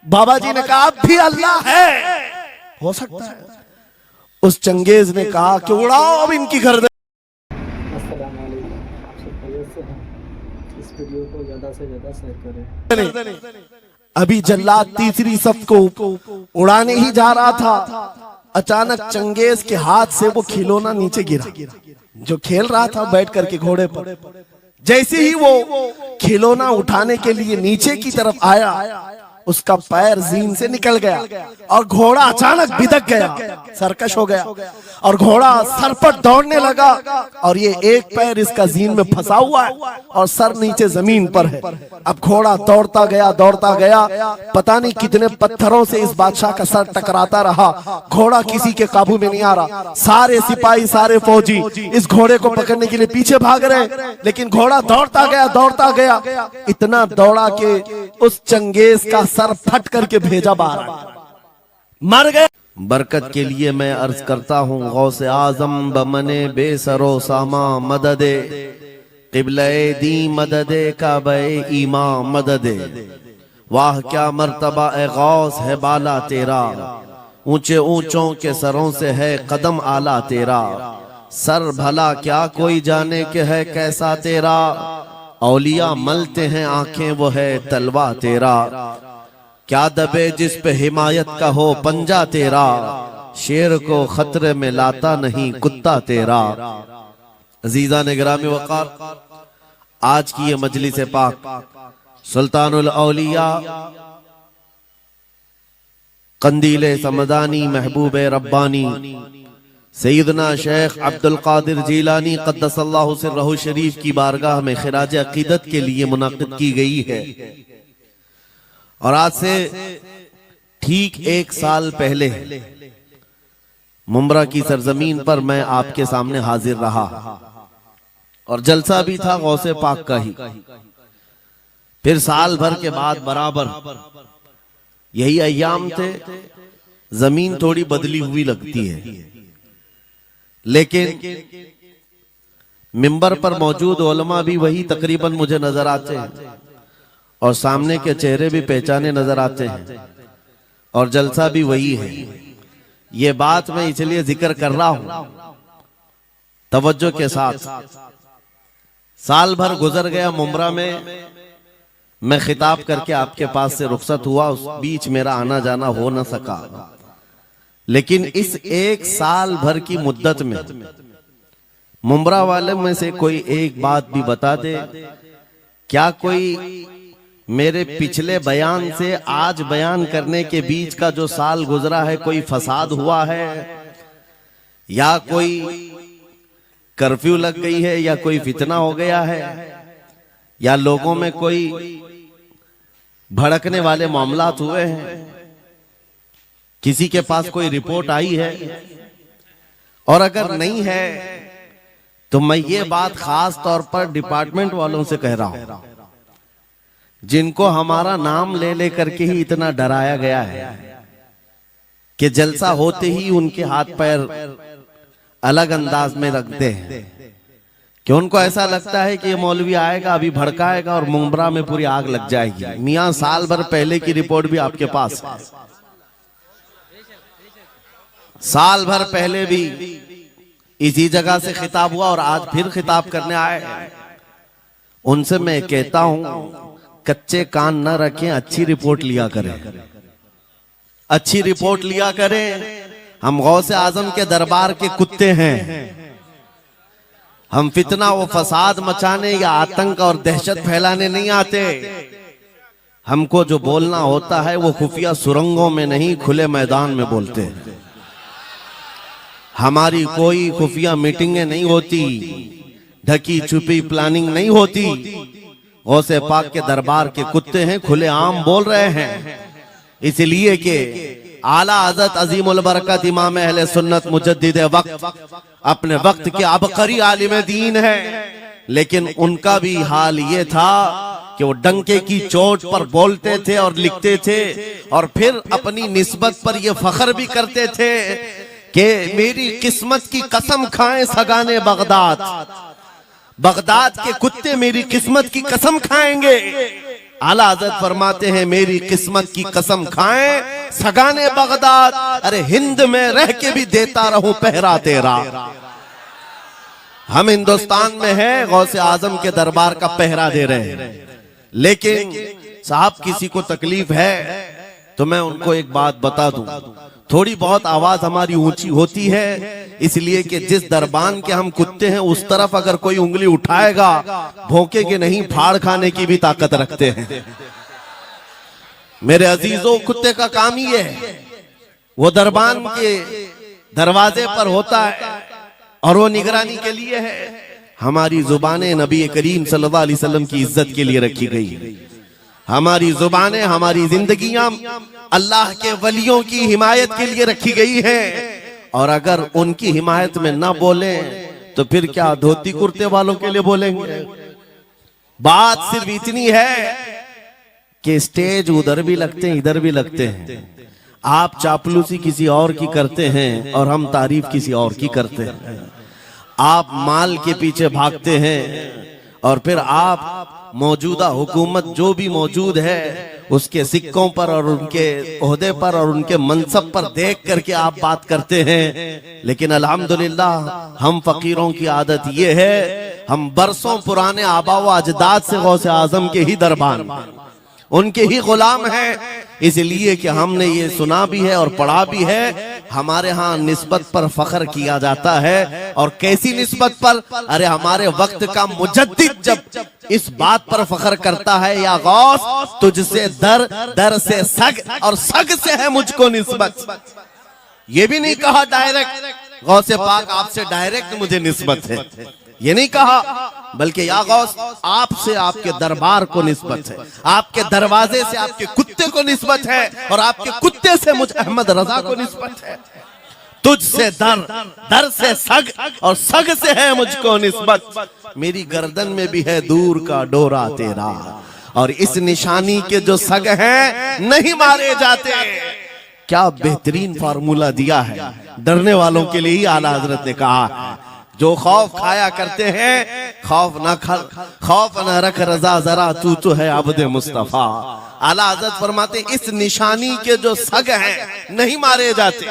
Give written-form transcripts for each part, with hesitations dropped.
बाबा जी ने कहा अब भी अल्लाह है, हो सकता है। उस चंगेज ने कहा कि उड़ाओ अब इनकी गर्दन। अस्सलाम वालेकुम, आप सब खैरियत से हैं? इस वीडियो को ज़्यादा से ज़्यादा शेयर करें। अभी जल्लाद तीसरी सफ को उड़ाने ही जा रहा था, अचानक चंगेज के हाथ से वो खिलौना नीचे गिरा, जो खेल रहा था बैठ करके घोड़े पर। जैसे ही वो खिलौना उठाने के लिए नीचे की तरफ आया, उसका पैर जीन से निकल गया और घोड़ा अचानक बिदक गया, सरकश हो गया और घोड़ा सर पर दौड़ने लगा। और ये एक पैर इसका जीन में फंसा हुआ है और सर नीचे जमीन पर है। अब घोड़ा दौड़ता गया, पता नहीं कितने पत्थरों से इस बादशाह का सर टकराता रहा। घोड़ा किसी के काबू में नहीं आ रहा। सारे सिपाही, सारे फौजी इस घोड़े को पकड़ने के लिए पीछे भाग रहे, लेकिन घोड़ा दौड़ता गया, इतना दौड़ा कि उस चंगेज का सर फट करके भेजा बाहर, मर गए। बरकत के लिए मैं अर्ज करता हूँ, गौसे आजम बमने बेसरो सामा मददे, क़िबले दी मददे काबे ईमा मददे। वाह क्या मर्तबा ए गौस है बाला तेरा, ऊंचे ऊंचों के सरों से है कदम आला तेरा। सर भला क्या कोई जाने के है कैसा तेरा, औलिया मलते हैं आंखें वो है तलवा तेरा। क्या दबे जिस पे हिमायत का हो पंजा तेरा, शेर को खतरे में लाता नहीं कुत्ता तेरा। अजीजा ने गिरामी वक़ार, आज की ये मजलिस पाक सुल्तानुल औलिया कंदीले समदानी महबूब रब्बानी सैयदना शेख अब्दुल कादिर जीलानी क़द्दसल्लाहु सिर्रहु शरीफ की बारगाह में खिराज अकीदत के लिए मुनाकिद की गई है। और आज से ठीक 1 साल पहले मुंब्रा की सरजमीन पर मैं आपके सामने हाजिर रहा और जलसा भी था गौसे पाक का ही। फिर साल भर के बाद बराबर यही अय्याम थे, जमीन थोड़ी बदली हुई लगती है, लेकिन मिंबर पर मौजूद उलमा भी वही तकरीबन मुझे नजर आते हैं और सामने के चेहरे भी पहचाने नजर आते हैं और जलसा भी वही है। ये बात मैं इसलिए जिक्र कर रहा हूं तवज्जो के साथ। साल भर गुजर गया मुंब्रा में, मैं खिताब करके आपके पास से रुखसत हुआ, उस बीच मेरा आना जाना हो न सका। लेकिन इस 1 साल भर की मुद्दत में मुंब्रा वाले में से कोई एक बात भी बता दे, क्या कोई मेरे पिछले बयान से आज बयान करने के बीच का जो साल गुजरा है कोई फसाद हुआ है, या कोई कर्फ्यू लग गई है, या कोई फितना हो गया है, या लोगों में कोई भड़कने वाले मामलात हुए हैं, किसी के पास कोई रिपोर्ट आई है? और अगर नहीं है तो मैं ये बात खास तौर पर डिपार्टमेंट वालों से कह रहा हूं, जिनको हमारा नाम ले लेकर के ही इतना डराया गया है कि जलसा होते ही उनके हाथ पैर अलग अंदाज में रखते हैं, कि उनको ऐसा लगता है कि ये मौलवी आएगा अभी भड़काएगा और मुंब्रा में पूरी आग लग जाएगी। मियां साल भर पहले की रिपोर्ट भी आपके पास है, साल भर पहले भी इसी जगह से खिताब हुआ और आज फिर खिताब करने आए। उनसे मैं कहता हूं कच्चे कान न रखें, अच्छी रिपोर्ट लिया करें, अच्छी रिपोर्ट लिया करें। हम गौसे आजम के दरबार के कुत्ते हैं, हम फितना व फसाद मचाने या आतंक और दहशत फैलाने नहीं आते। हमको जो बोलना होता है वो खुफिया सुरंगों में नहीं, खुले मैदान में बोलते हैं। हमारी कोई खुफिया मीटिंगें नहीं होती, ढकी छुपी प्लानिंग नहीं होती। गौसे पाक के दरबार के कुत्ते हैं, खुले आम बोल रहे हैं, इसलिए कि आला हज़रत अजीमुल बरकत इमाम अहले सुन्नत मुजद्दिद वक्त अपने वक्त के अबकरी आलिम दीन है। लेकिन उनका भी हाल ये था कि वो डंके की चोट पर बोलते थे और लिखते थे, और फिर अपनी निस्बत पर ये फख्र भी करते थे कि मेरी किस्मत की कसम खाएं सगाने बगदाद, बगदाद के कुत्ते मेरी किस्मत की कसम खाएंगे आला हज़रत फरमाते हैं मेरी किस्मत की कसम खाएं सगाने बगदाद, अरे हिंद में रह के भी देता रहूं पहरा तेरा। हम हिंदुस्तान में है, गौसे आजम के दरबार का पहरा दे रहे हैं, लेकिन साहब किसी को तकलीफ है तो मैं उनको एक बात बता दूं, थोड़ी बहुत आवाज हमारी ऊंची होती है इसलिए कि जिस दरबान के हम कुत्ते हैं उस तरफ अगर कोई उंगली उठाएगा भौंके के नहीं, फाड़ खाने की भी ताकत रखते हैं। मेरे अजीजों, कुत्ते का काम ही है, वो दरबान के दरवाजे पर होता है और वो निगरानी के लिए है। हमारी जुबानें नबी करीम सल्लल्लाहु अलैहि वसल्लम की इज्जत के लिए रखी गई है। हमारी जुबानें, हमारी जिंदगियां अल्लाह के वलियों की हिमायत के लिए रखी गई है, और अगर उनकी हिमायत में ना बोले तो फिर क्या धोती कुर्ते वालों के लिए बोलेंगे। बात सिर्फ इतनी है कि स्टेज उधर भी लगते हैं इधर भी लगते हैं, आप चापलूसी किसी और की करते हैं और हम तारीफ किसी और की करते हैं। आप माल के पीछे भागते हैं और फिर आप मौजूदा हुकूमत जो भी मौजूद है उसके सिक्कों पर और उनके ओहदे पर और उनके मनसब पर देख करके आप बात करते हैं। लेकिन अल्हम्दुलिल्लाह हम फकीरों की आदत ये है, हम बरसों पुराने आबा व अजदाद से गौसे आजम के ही दरबान, उनके ही गुलाम हैं, इसलिए कि हमने ये सुना भी है और पढ़ा भी है। हमारे यहाँ निस्बत पर फख्र किया जाता है, और कैसी निस्बत पर? अरे हमारे वक्त का मुजद्दिद जब इस बात पर फख्र करता है, या गौस तुझसे दर, दर से सग और सग से है मुझको निस्बत। ये भी नहीं कहा डायरेक्ट गौसे पाक आपसे डायरेक्ट मुझे निस्बत है, ये नहीं कहा, बल्कि या गौस आपसे आपके दरबार को निस्बत है, आपके दरवाजे से आपके कुत्ते को निस्बत है, और आपके कुत्ते से मुझ अहमद रजा को निस्बत है। तुझसे दर, दर से सग और सग से है मुझको निस्बत। मेरी गर्दन में भी है दूर का डोरा तेरा, और इस निशानी के जो सग हैं नहीं मारे जाते। क्या बेहतरीन फार्मूला दिया है, डरने वालों के लिए ही आला हजरत ने कहा है, जो खौफ खाया करते हैं खौफ न रख रजा जरा तू तो है अब्दे मुस्तफा। आला हज़रत फरमाते इस निशानी के जो सग हैं नहीं मारे जाते।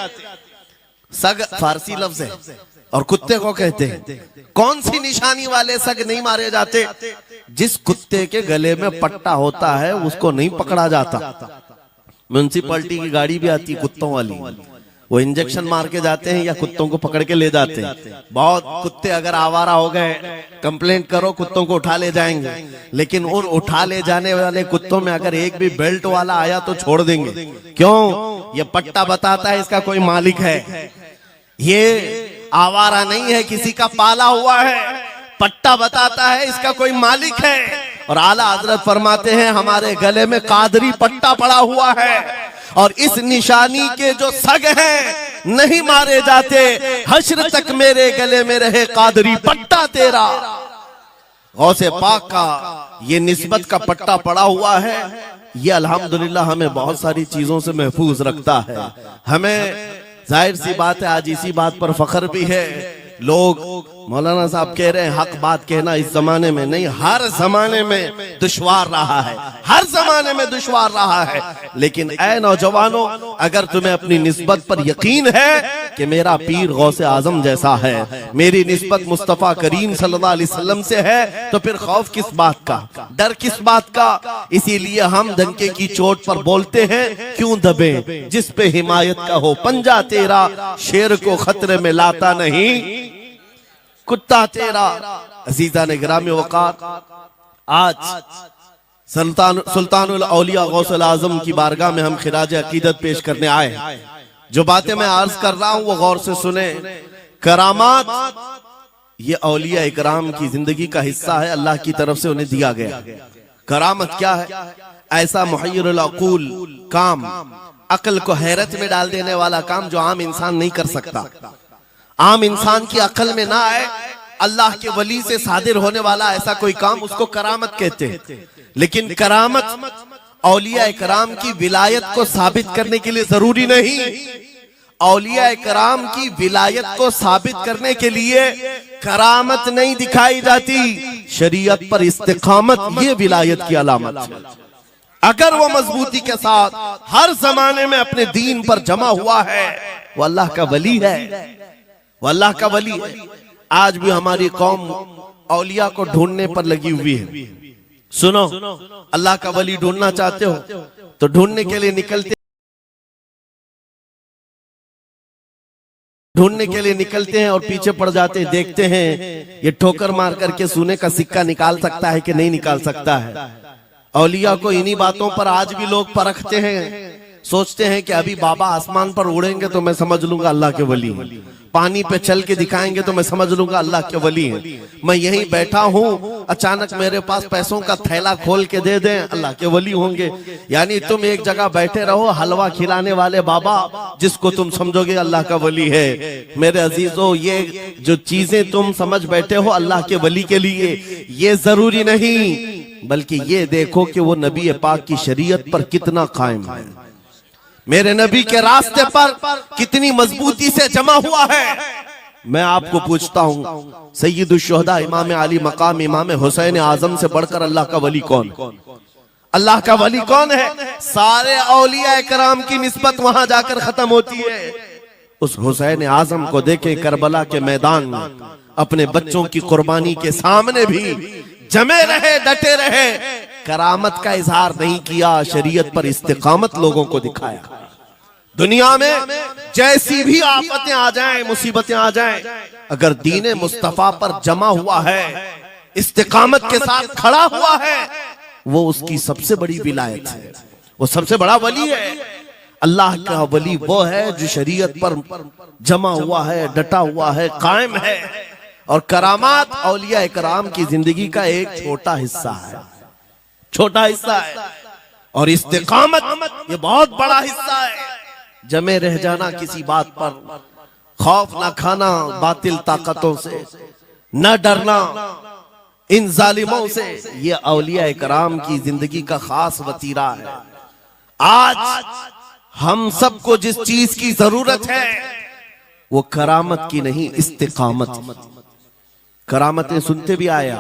सग फारसी लफ्ज है और कुत्ते को कहते हैं। कौन सी निशानी वाले सग नहीं मारे जाते? जिस कुत्ते के गले में पट्टा होता है उसको नहीं पकड़ा जाता। म्युनिसिपैलिटी की गाड़ी भी आती है कुत्तों वाली, वो इंजेक्शन मार के जाते हैं या कुत्तों को पकड़ के ले जाते हैं। बहुत कुत्ते अगर आवारा हो गए कंप्लेंट करो, कुत्तों को उठा ले जाएंगे, लेकिन उन उठा ले जाने वाले कुत्तों में अगर एक भी बेल्ट वाला आया तो छोड़ देंगे। क्यों? ये पट्टा बताता है इसका कोई मालिक है, ये आवारा नहीं है, किसी का पाला हुआ है। पट्टा बताता है इसका कोई मालिक है। और आला हजरत फरमाते हैं हमारे गले में कादरी पट्टा पड़ा हुआ है, और इस निशानी के जो सग हैं नहीं मारे जाते। हश्र तक मेरे गले में रहे कादरी पट्टा तेरा। गौसे पाक का ये निस्बत का पट्टा पड़ा हुआ है, ये अल्हम्दुलिल्लाह हमें बहुत सारी चीजों से महफूज रखता है। हमें जाहिर सी बात है आज इसी बात पर फख्र भी है। लोग मौलाना साहब कह रहे हैं हक बात कहना इस जमाने में नहीं, हर जमाने में दुश्वार रहा है, हर जमाने में दुश्वार रहा है। लेकिन ऐ नौजवानों, अगर तुम्हें अपनी निस्बत पर यकीन है कि मेरा पीर गौसे आजम जैसा है, मेरी निस्बत मुस्तफा करीम सल्लल्लाहु अलैहि वसल्लम से है, तो फिर खौफ किस बात का, डर किस बात का? इसीलिए हम डंके की चोट पर बोलते हैं, क्यों दबे जिस पे हिमायत का हो पंजा तेरा। शेर को खतरे में लाता नहीं कुत्ता तेरा। अजीजा ने ग्रामी वकार, आज सुल्तानुल औलिया गौसुल आजम की बारगाह में हम खिराज अकीदत पेश करने आए। जो बातें मैं अर्ज कर रहा हूं वो गौर से सुने। करामात ये औलिया इकराम की जिंदगी का हिस्सा है, अल्लाह की तरफ से उन्हें दिया गया। करामत क्या है? ऐसा मुहय्यरुल अक़ूल काम, अक्ल को हैरत में डाल देने वाला काम जो आम इंसान नहीं कर सकता, आम इंसान की अकल में ना आए। अल्लाह के वली से सादिर होने वाला ऐसा कोई काम, उसको करामत कहते हैं। लेकिन करामत औलिया इकराम की विलायत को साबित करने के लिए जरूरी नहीं। औलिया इकराम की विलायत को साबित करने के लिए करामत नहीं दिखाई जाती, शरीयत पर इस्तिकामत ये विलायत की अलामत है। अगर वो मजबूती के साथ हर जमाने में अपने दीन पर जमा हुआ है, वो अल्लाह का वली है, वो अल्लाह का वली है। आज भी हमारी कौम औलिया को ढूंढने पर लगी हुई है। सुनो, अल्लाह का वली ढूंढना चाहते हो तो ढूंढने के लिए निकलते हैं और पीछे पड़ जाते हैं। देखते हैं ये ठोकर मार करके सोने का सिक्का निकाल सकता है कि नहीं निकाल सकता है। औलिया को इन्हीं बातों पर आज भी लोग परखते हैं, सोचते हैं कि अभी बाबा आसमान पर उड़ेंगे तो मैं समझ लूंगा अल्लाह के वली हैं, पानी पे चल के दिखाएंगे तो मैं समझ लूंगा अल्लाह के वली हैं। मैं यहीं बैठा हूं, अचानक मेरे पास पैसों का थैला खोल के दे दें, अल्लाह के वली होंगे। यानी तुम एक जगह बैठे रहो, हलवा खिलाने वाले बाबा जिसको तुम समझोगे अल्लाह का वली है। मेरे अजीजों, ये जो चीजें तुम समझ बैठे हो अल्लाह के वली के लिए, ये जरूरी नहीं, बल्कि ये देखो कि वो नबी पाक की शरीयत पर कितना कायम है, मेरे नबी के रास्ते पर कितनी मजबूती से जमा हुआ है। मैं आपको पूछता हूं, सैयदुश शुहदा इमाम अली मकाम इमाम हुसैन आजम से बढ़कर अल्लाह का वली कौन? अल्लाह का वली कौन है? सारे औलिया कराम की निस्बत वहां जाकर खत्म होती है। उस हुसैन आजम को देखें करबला के मैदान में, अपने बच्चों की कुर्बानी के सामने भी जमे रहे, डटे रहे, करामत का इजहार नहीं किया, शरीयत पर इस्तिकामत लोगों को दिखाया। दुनिया में जैसी भी आफतें आ जाएं, मुसीबतें आ जाएं, अगर दीने मुस्तफा पर जमा हुआ है, इस्तिकामत के साथ खड़ा हुआ है, वो उसकी सबसे बड़ी विलायत है, वो सबसे बड़ा वली है। अल्लाह का वली वो है जो शरीयत पर जमा हुआ है, डटा हुआ है, कायम है। और करामात औलिया इकराम की जिंदगी का एक छोटा हिस्सा है, छोटा हिस्सा है, और इस्तिकामत ये बहुत बड़ा हिस्सा है। जमे रह जाना किसी बात पर, खौफ ना खाना बातिल ताकतों से, न डरना इन जालिमों से, ये औलिया इकराम की जिंदगी का खास वतीरा है। आज हम सबको जिस चीज की जरूरत है वो करामत की नहीं, इस्तिकामत। करामतें सुनते भी आया,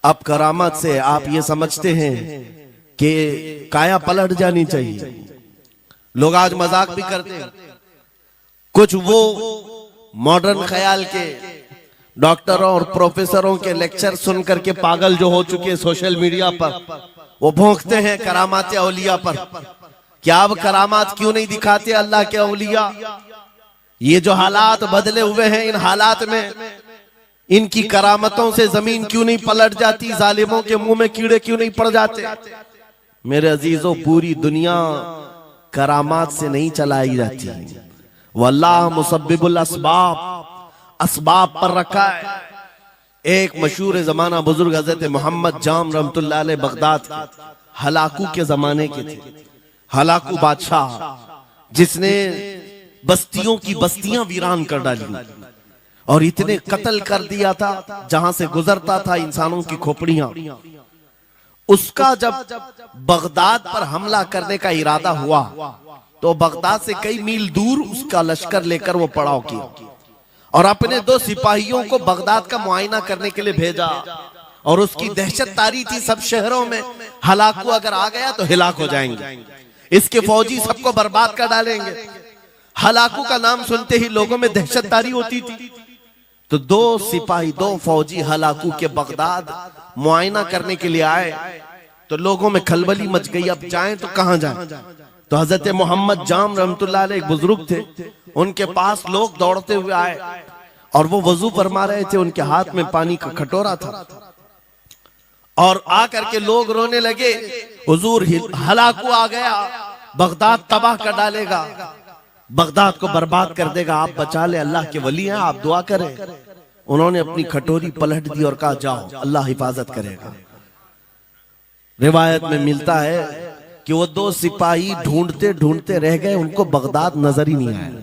अब करामत से आप ये समझते हैं कि काया पलट जानी चाहिए। लोग आज मजाक भी करते हैं, कुछ वो मॉडर्न ख्याल के डॉक्टरों और प्रोफेसरों के लेक्चर सुन करके पागल जो हो चुके सोशल मीडिया पर, वो भौंकते हैं करामात औलिया पर। क्या अब करामात क्यों नहीं दिखाते अल्लाह के औलिया? ये जो हालात बदले हुए हैं, इन हालात में इनकी करामतों से जमीन क्यों नहीं पलट जाती? जालिमों के मुंह में कीड़े क्यों नहीं पड़ जाते? मेरे अजीजों, पूरी दुनिया करामात से नहीं चलाई जाती, वल्लाह मुसब्बिबुल अस्बाब, असबाब पर रखा है। एक मशहूर जमाना बुजुर्ग हजरत मोहम्मद जाम रहमतुल्लाह अलैह बगदाद के हलाकू के जमाने के थे। हलाकू बादशाह जिसने बस्तियों की बस्तियां वीरान कर डाली और इतने कत्ल कर दिया था, जहां से गुजरता था इंसानों की खोपड़ियां। उसका जब बगदाद पर हमला करने का इरादा हुआ तो बगदाद से कई मील दूर उसका लश्कर लेकर वो पड़ाव किया और अपने 2 सिपाहियों को बगदाद का मुआयना करने के लिए भेजा। और उसकी दहशत तारी थी सब शहरों में, हलाकू अगर आ गया तो हिलाक हो जाएंगे, इसके फौजी सबको बर्बाद कर डालेंगे। हलाकू का नाम सुनते ही लोगों में दहशत तारी होती थी। तो 2 सिपाही 2 फौजी हलाकू के बगदाद मुआयना करने के लिए आए तो लोगों में खलबली मच गई, अब जाएं तो कहां जाएं? तो हजरत मोहम्मद जाम रहमतुल्लाह अलैह एक बुजुर्ग थे, उनके पास लोग दौड़ते हुए आए और वो वजू फरमा रहे थे, उनके हाथ में पानी का कटोरा था और आकर के लोग रोने लगे, हुजूर हलाकू आ गया, बगदाद तबाह कर डालेगा, बगदाद को बर्बाद कर देगा, आप बचा ले, अल्लाह के वली हैं, आप दुआ करें। उन्होंने अपनी कटोरी पलट दी और कहा जाओ, अल्लाह हिफाजत करेगा। रिवायत में मिलता है कि वो 2 सिपाही ढूंढते ढूंढते रह गए, उनको बगदाद नजर ही नहीं आया।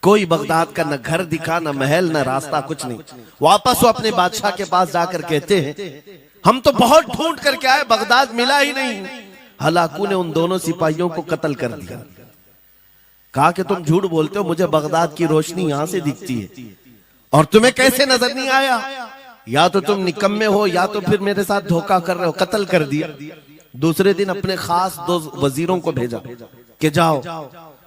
कोई बगदाद का न घर दिखा, न महल, न रास्ता, कुछ नहीं। वापस वो अपने बादशाह के पास जाकर कहते हैं, हम तो बहुत ढूंढ करके आए, बगदाद मिला ही नहीं। हलाकू ने उन दोनों सिपाहियों को कत्ल कर दिया। कहा कि तुम झूठ बोलते हो, मुझे बगदाद की रोशनी यहां से दिखती है और तुम्हें कैसे नजर नहीं आया? या तो तुम निकम्मे हो या तो फिर मेरे साथ धोखा कर रहे हो। कत्ल कर दिया। दूसरे दिन अपने खास 2 वजीरों को भेजा कि जाओ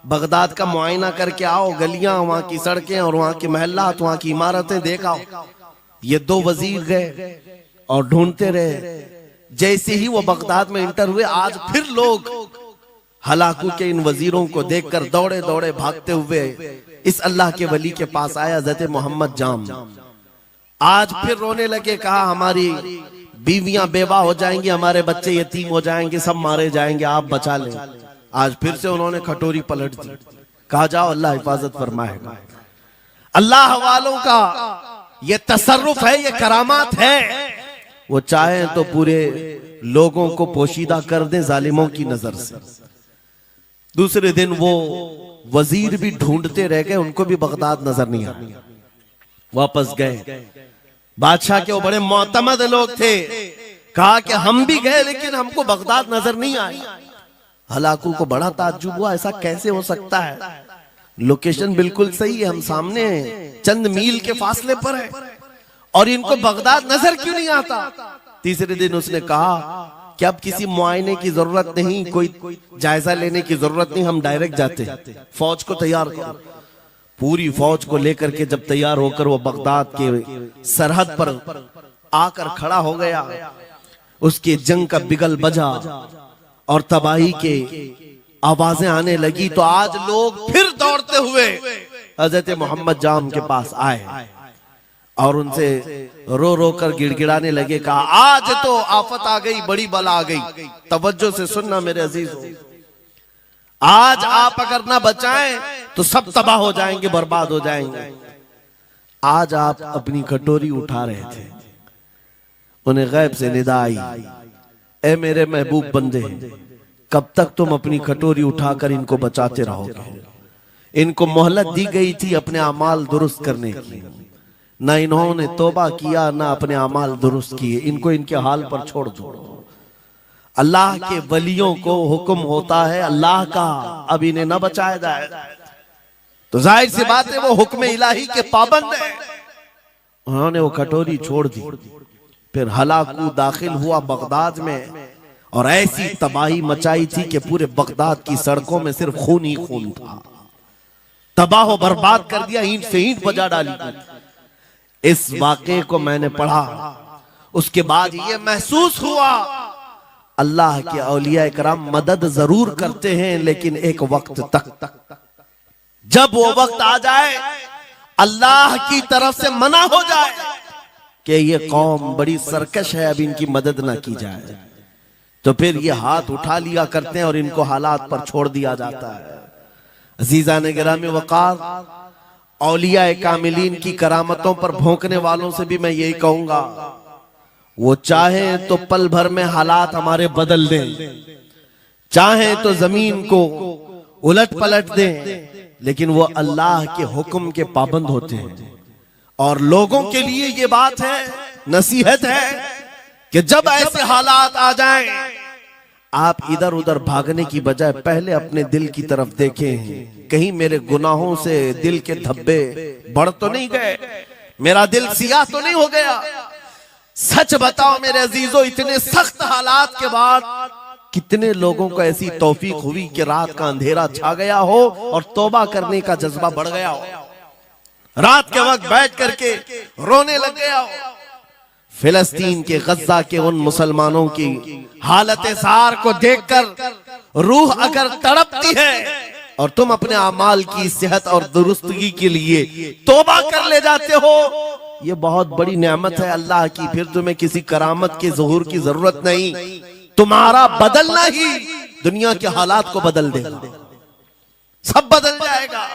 बगदाद का मुआयना करके आओ, गलियां, वहां की सड़कें और वहां के महल्लात, वहां की इमारतें देख आओ। ये 2 वजीर गए और ढूंढते रहे। जैसे ही वो बगदाद में इंटर हुए, आज फिर लोग हलाकू के इन वजीरों को देखकर दौड़े दौड़े भागते हुए इस अल्लाह के वली के पास आया, हज़रत मोहम्मद जाम। आज फिर रोने लगे, कहा हमारी बीवियां बेवा हो जाएंगी, हमारे बच्चे यतीम हो जाएंगे, सब मारे जाएंगे, आप बचा लें। आज फिर से उन्होंने खटोरी पलट दी, कहा जाओ अल्लाह हिफाजत फरमाएगा। अल्लाह वालों का ये तसर्रुफ है, ये करामात है। वो चाहे तो पूरे लोगों को पोशीदा कर दे जालिमों की नजर से। दूसरे दिन वो वजीर भी ढूंढते रह गए, उनको भी बगदाद नजर नहीं आया, वापस गए। बादशाह के वो बड़े मोतमद लोग थे, कहा कि हम भी गए लेकिन हमको बगदाद नजर नहीं आई। हलाकू को बड़ा ताज्जुब हुआ, ऐसा कैसे हो सकता है? लोकेशन बिल्कुल सही है, हम सामने चंद मील के फासले पर है और इनको बगदाद नजर क्यों नहीं आता? तीसरे दिन उसने कहा कि अब किसी मुआयने की जरूरत नहीं, कोई जायजा लेने की जरूरत नहीं, हम डायरेक्ट जाते, फौज को तैयार करो। पूरी फौज को लेकर के जब तैयार होकर वो बगदाद के सरहद पर आकर खड़ा हो गया, उसके जंग का बिगल बजा और तबाही के आवाजें आने लगी, तो आज लोग फिर दौड़ते हुए हजरत मोहम्मद जाम के पास आए और उनसे रो रो कर गिड़गिड़ाने लगे, कहा आज तो आफत आ गई, बड़ी बला आ गई। तवज्जो से सुनना मेरे अजीजों, आज आप अगर ना बचाएं तो सब तबाह हो जाएंगे, बर्बाद हो जाएंगे। आज आप अपनी कटोरी उठा रहे थे, उन्हें गैब से निदा आई, ए मेरे महबूब बंदे, कब तक तुम अपनी कटोरी उठाकर इनको बचाते रहोगे? इनको मोहलत दी गई थी अपने अमाल दुरुस्त करने की, ना इन्होंने तौबा किया, ना अपने अमाल दुरुस्त किए। इनको इनके हाल पर छोड़ दो। अल्लाह के वलियों को हुक्म होता है अल्लाह का, अब इन्हें न बचाया जाए तो जाहिर सी बात है वो हुक्म इलाही के पाबंद है। उन्होंने वो कटोरी छोड़ दी। फिर हलाकू दाखिल हुआ बगदाद में और ऐसी तबाही मचाई थी कि पूरे बगदाद की सड़कों में सिर्फ खून ही खून था, तबाह बर्बाद कर दिया, ईंट से ईंट बजा डाली। इस वाक़े को मैंने पढ़ा, उसके बाद ये महसूस हुआ अल्लाह के औलिया इकराम मदद जरूर करते हैं, लेकिन एक वक्त तक, जब वो वक्त आ जाए अल्लाह की तरफ से मना हो जाए कि ये कौम बड़ी सरकश है, अब इनकी मदद ना की जाए, तो फिर ये हाथ उठा लिया करते हैं और इनको हालात पर छोड़ दिया जाता है। अजीज़ान गिरामी वक़ार, औलिया कामिलीन की करामतों पर भौंकने वालों से भी मैं यही कहूंगा, वो चाहे तो पल भर में हालात हमारे बदल दें, चाहे तो जमीन को उलट पलट दें, लेकिन वो अल्लाह के हुक्म के पाबंद होते हैं। और लोगों के लिए ये बात है, नसीहत है कि जब ऐसे हालात आ जाएं, आप इधर उधर भागने की बजाय पहले अपने दिल की तरफ देखें, कहीं मेरे गुनाहों से दिल के धब्बे बढ़ तो नहीं गए, मेरा दिल सियाह तो नहीं हो गया। सच बताओ मेरे अजीजों, इतने सख्त हालात के बाद कितने लोगों को ऐसी तौफीक हुई कि रात का अंधेरा छा गया हो और तौबा करने का जज्बा बढ़ गया हो, रात के वक्त बैठ करके रोने लग गया हो। फिलिस्तीन के गज्जा के उन मुसलमानों की हालत सार को देखकर रूह अगर तड़पती है और तुम अपने अमाल की सेहत और दुरुस्तगी के लिए तौबा कर ले जाते हो, ये बहुत बड़ी नेमत है अल्लाह की। फिर तुम्हें किसी करामत के ज़ुहूर की जरूरत नहीं, तुम्हारा बदलना ही दुनिया के हालात को बदल देगा, सब बदल जाएगा।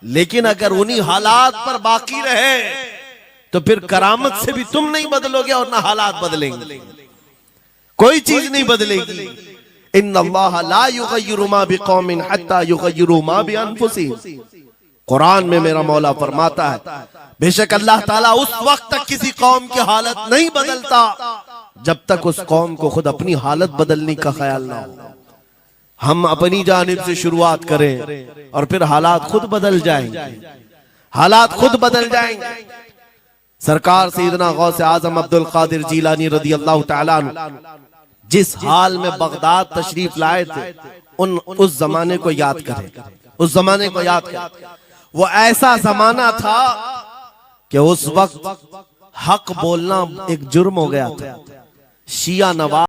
लेकिन अगर उन्हीं हालात पर बाकी रहे तो फिर करामत से भी तुम नहीं बदलोगे और ना हालात बदलेंगे, कोई चीज नहीं बदलेगी। इन्नल्लाह ला युगय्यिरु मा बिकौमिन हत्ता युगय्यिरु मा बिअनफुसिहिम। कुरान में मेरा मौला फरमाता है, बेशक अल्लाह ताला उस वक्त तक किसी कौम की हालत नहीं बदलता जब तक उस कौम को खुद अपनी हालत बदलने का ख्याल ना हो। हम अपनी जानिब से शुरुआत करें और फिर हालात खुद बदल जाएंगे, हालात खुद बदल जाएंगे। सरकार सैयदना गौसे आजम अब्दुल कादिर जीलानी रज़ी अल्लाह तआला अन्हु जिस हाल में बगदाद तशरीफ लाए थे, उस जमाने को याद करें, उस जमाने को याद करें। वो ऐसा जमाना था कि उस वक्त हक बोलना एक जुर्म हो गया था। शिया नवाज